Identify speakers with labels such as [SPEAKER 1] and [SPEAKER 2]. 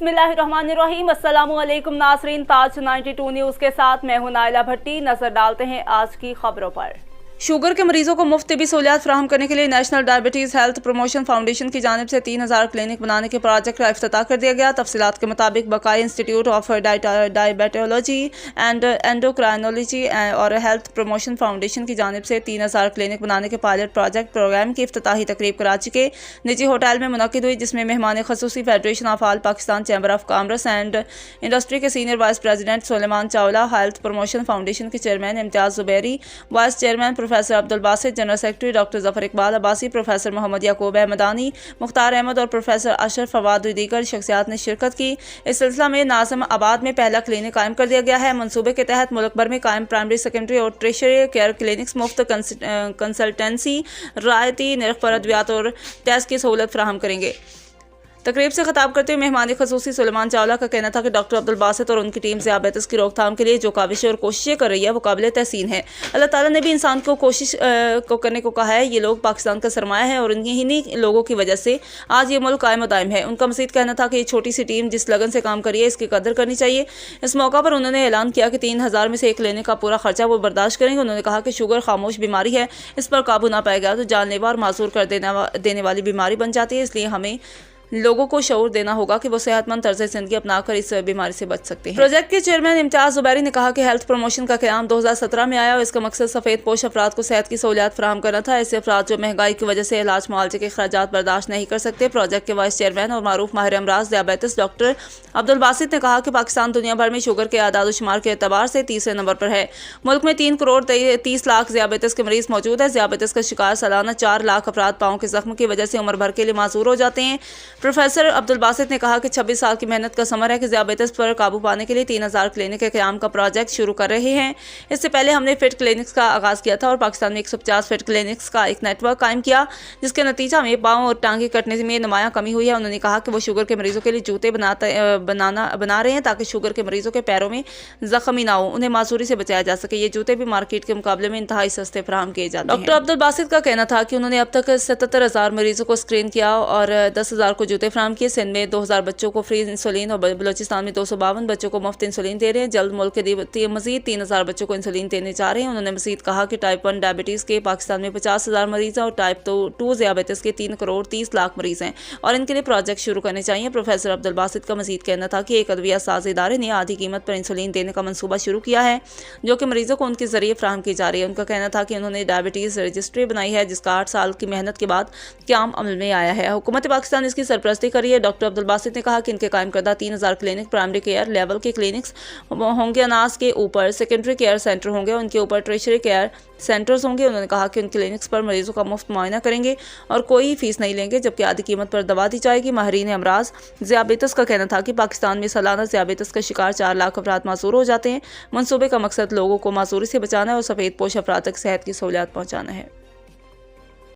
[SPEAKER 1] बिस्मिल्लाहिर्रहमानिर्रहीम। अस्सलामुअलैकुम नाज़रीन, ताज 92 न्यूज़ के साथ मैं हूं नाइला भट्टी। नजर डालते हैं आज की खबरों पर। शुगर के मरीजों को मुफ्त तिबी सहूलियात फराहम करने के लिए national diabetes health promotion foundation की जानिब से 3000 क्लिनिक बनाने के प्रोजेक्ट का इफ्तिताह कर दिया गया। तफसीलात के मुताबिक Baqai institute of diabetology and endocrinology और हेल्थ प्रमोशन फाउंडेशन की जानिब से 3000 क्लिनिक बनाने के पायलट प्रोग्राम की इफ्तिताही तकरीब कराची के निजी होटल में मुनक्किद हुई, जिसमें मेहमान खसूसी federation of all Pakistan chamber of commerce and industry के senior vice president Sulaiman Chawla, health promotion foundation के chairman Imtiaz Zubairi, vice chairman professor Abdul Basit, general secretary doctor Zafar Iqbal Abbasi, professor Mohammad Yaqub Ahmadani, Mukhtar Ahmed और प्रोफेसर अशरफ फवाद दीगर शख्सियात ने शिरकत की। इस सिलसिला में नाज़िम आबाद में पहला क्लिनिक कायम कर दिया गया है। मनसूबे के तहत मुल्क भर में कायम प्राइमरी, सेकेंडरी और ट्रेशरी केयर क्लिनिक्स मुफ्त कंसल्टेंसी, रायती नर्ख पर अद्वियात और टेस्ट की सहूलत फराहम करेंगे। तकरीब से खिताब करते हुए मेहमान खसूसी सुलेमान चावला का कहना था कि डॉक्टर अब्दुल बासित और उनकी टीम ज़ियाबेतिस की रोकथाम के लिए जो काविशें और कोशिशें कर रही है वो काबिल तहसीन है। अल्लाह ताला ने भी इंसान को कोशिश को करने को कहा है। ये लोग पाकिस्तान का सरमाया है और इन्हीं लोगों की वजह से आज ये मुल्क कायम दायम है। उनका मज़ीद कहना था कि ये छोटी सी टीम जिस लगन से काम करी है इसकी कदर करनी चाहिए। इस मौका पर उन्होंने ऐलान किया कि 3000 में से एक क्लिनिक का पूरा खर्चा वो बर्दाश्त करेंगे। उन्होंने कहा कि शुगर खामोश बीमारी है, इस पर काबू ना पाएगा तो जानलेवा और मासूर कर देने वाली बीमारी बन जाती है। इसलिए हमें लोगों को शऊर देना होगा कि वो सेहतमंद तर्ज ज़िंदगी अपनाकर इस बीमारी से बच सकते हैं। प्रोजेक्ट के चेयरमैन इम्तियाज जुबैरी ने कहा कि हेल्थ प्रमोशन का क़याम 2017 में आया और इसका मकसद सफ़ेद पोश अफराद को सेहत की सहूलियात फराहम करना था। ऐसे अफराद जो महंगाई की वजह से इलाज मुआवजे के अखराजात बर्दाश्त नहीं कर सकते। प्रोजेक्ट के वाइस चेयरमैन और मारूफ माहिर अमराज ज़ियाबेतिस डॉक्टर अब्दुल बासित ने कहा कि पाकिस्तान दुनिया भर में शुगर के आदाद शुमार के एतबार से तीसरे नंबर पर है। मुल्क में 3 करोड़ 30 लाख ज़ियाबेतिस के मरीज मौजूद है। ज़ियाबेतिस का शिकार सालाना 4 लाख अफराद पाँव के जख्म की वजह से उम्र भर के लिए माजूर हो जाते हैं। प्रोफेसर अब्दुल बासित ने कहा कि 26 साल की मेहनत का समर है कि ज़ियाबेतिस पर काबू पाने के लिए 3000 क्लिनिक के क़याम का प्रोजेक्ट शुरू कर रहे हैं। इससे पहले हमने फिट क्लिनिक्स का आगाज़ किया था और पाकिस्तान में 150 फिट क्लिनिक्स का एक नेटवर्क कायम किया, जिसके नतीजा में पाँव और टांगे कटने में नुमायां कमी हुई है। उन्होंने कहा कि वो शुगर के मरीजों के लिए जूते बना रहे हैं ताकि शुगर के मरीजों के पैरों में जख्म ही ना हो, उन्हें मासूरी से बचाया जा सके। ये जूते भी मार्केट के मुकाबले में इंतहाई सस्ते फराहम किए जाते हैं। डॉक्टर अब्दुल बासित का कहना था कि उन्होंने अब तक 77,000 मरीजों को स्क्रीन किया और 10,000 को जूते फराहम किए। सिंध में 2000 बच्चों को फ्री इंसुलिन और बलूचिस्तान में 252 बच्चों को मुफ्त इंसुलिन दे रहे हैं। जल्द मुल्क के मजीद 3000 बच्चों को इंसुलिन देने जा रहे हैं। उन्होंने मजीद कहा कि टाइप 1 डायबिटीज़ के पाकिस्तान में 50,000 मरीज हैं और टाइप 2 ज़ियाबेतिस के 3 करोड़ 30 लाख मरीज हैं और इनके लिए प्रोजेक्ट शुरू करने चाहिए। प्रोफेसर अब्दुल बासित का मजीद कहना था कि एक अदविया साज इदारे ने आधी कीमत पर इंसुलिन देने का मनसूबा शुरू किया है, जो कि मरीजों को उनके जरिए फराहम की जा रही है। उनका कहना था कि उन्होंने डायबिटीज़ रजिस्ट्री बनाई है, जिसका 8 साल की मेहनत के बाद क़याम अमल में आया है। हुकूमत पाकिस्तान इसकी सरपरस्ती कर रही है। डॉक्टर अब्दुल बासित ने कहा कि इनके कायम करदा 3000 क्लिनिक प्राइमरी केयर लेवल के क्लिनिक्स होंगे। अनाज के ऊपर सेकेंडरी केयर सेंटर होंगे, उनके ऊपर ट्रेशरी केयर सेंटर्स होंगे। उन्होंने कहा कि उन क्लिनिक्स पर मरीजों का मुफ्त मुआयना करेंगे और कोई फीस नहीं लेंगे, जबकि आधी कीमत पर दवा दी जाएगी। माहिरीन अमराज ज़ियाबेतिस का कहना था कि पाकिस्तान में सालाना ज़ियाबेतिस का शिकार 4 लाख अफराद मासूर हो जाते हैं। मनसूबे का मकसद लोगों को मासूरी से बचाना है और सफ़ेद पोश अफराद तक सेहत की सहूलियात पहुँचाना है।